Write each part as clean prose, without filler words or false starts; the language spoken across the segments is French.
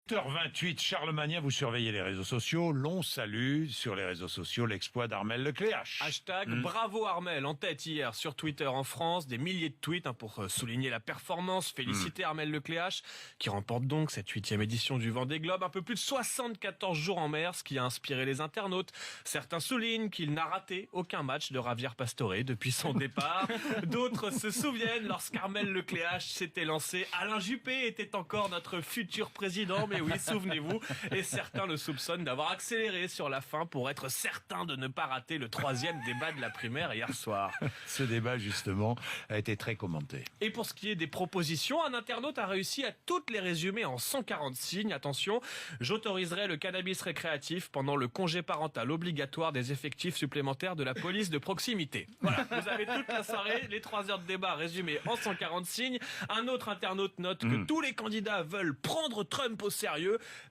8h28, Charles Magnin, vous surveillez les réseaux sociaux. L'on salue sur les réseaux sociaux l'exploit d'Armel Lecléache. Hashtag bravo Armel, en tête hier sur Twitter en France, des milliers de tweets pour souligner la performance, féliciter Armel Lecléache, qui remporte donc cette 8e édition du Vendée Globe, un peu plus de 74 jours en mer, ce qui a inspiré les internautes. Certains soulignent qu'il n'a raté aucun match de Javier Pastore depuis son départ. D'autres se souviennent lorsqu'Armel Lecléache s'était lancé. Alain Juppé était encore notre futur président, mais oui, souvenez-vous. Et certains le soupçonnent d'avoir accéléré sur la fin pour être certain de ne pas rater le 3e débat de la primaire hier soir. Ce débat, justement, a été très commenté. Et pour ce qui est des propositions, un internaute a réussi à toutes les résumer en 140 signes. Attention, j'autoriserai le cannabis récréatif pendant le congé parental obligatoire des effectifs supplémentaires de la police de proximité. Voilà, vous avez toute la soirée, les 3 heures de débat résumées en 140 signes. Un autre internaute note que tous les candidats veulent prendre Trump au sérieux.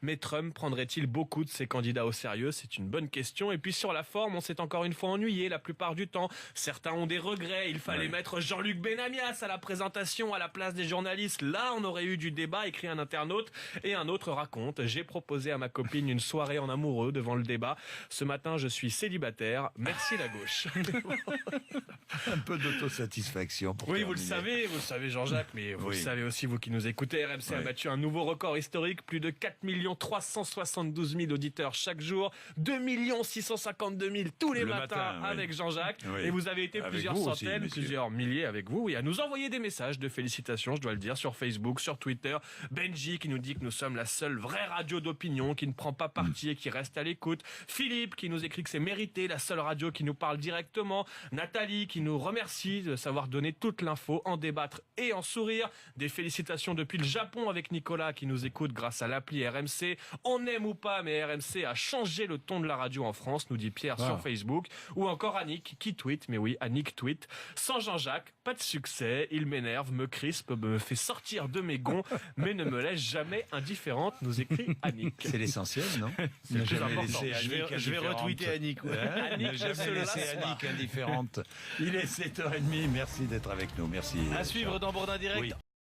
Mais Trump prendrait-il beaucoup de ses candidats au sérieux? C'est une bonne question. Et puis sur la forme, on s'est encore une fois ennuyé la plupart du temps. Certains ont des regrets. Il fallait mettre Jean-Luc Benamias à la présentation à la place des journalistes. Là, on aurait eu du débat, écrit un internaute. Et un autre raconte: j'ai proposé à ma copine une soirée en amoureux devant le débat. Ce matin, je suis célibataire. Merci la gauche. Un peu d'autosatisfaction. Pour oui, terminer. vous le savez Jean-Jacques, mais vous le savez aussi, vous qui nous écoutez. RMC a battu un nouveau record historique, plus de 4 372 000 auditeurs chaque jour, 2 652 000 tous les matins avec Jean-Jacques. Oui. Et vous avez été avec plusieurs centaines, aussi, plusieurs milliers avec vous, à nous envoyer des messages de félicitations, je dois le dire, sur Facebook, sur Twitter. Benji qui nous dit que nous sommes la seule vraie radio d'opinion, qui ne prend pas parti et qui reste à l'écoute. Philippe qui nous écrit que c'est mérité, la seule radio qui nous parle directement. Nathalie qui nous remercie de savoir donner toute l'info, en débattre et en sourire. Des félicitations depuis le Japon avec Nicolas qui nous écoute grâce à l'appli RMC. On aime ou pas, mais RMC a changé le ton de la radio en France, nous dit Pierre sur Facebook. Ou encore Annick qui tweet, mais oui, Annick tweet: sans Jean-Jacques, pas de succès, il m'énerve, me crispe, me fait sortir de mes gonds, mais ne me laisse jamais indifférente, nous écrit Annick. C'est l'essentiel, non? C'est le plus important. Je vais retweeter Annick. Annick, ne jamais laisser Annick indifférente. Il est 7h30, merci d'être avec nous, merci. À suivre dans Bourdin Direct. Oui.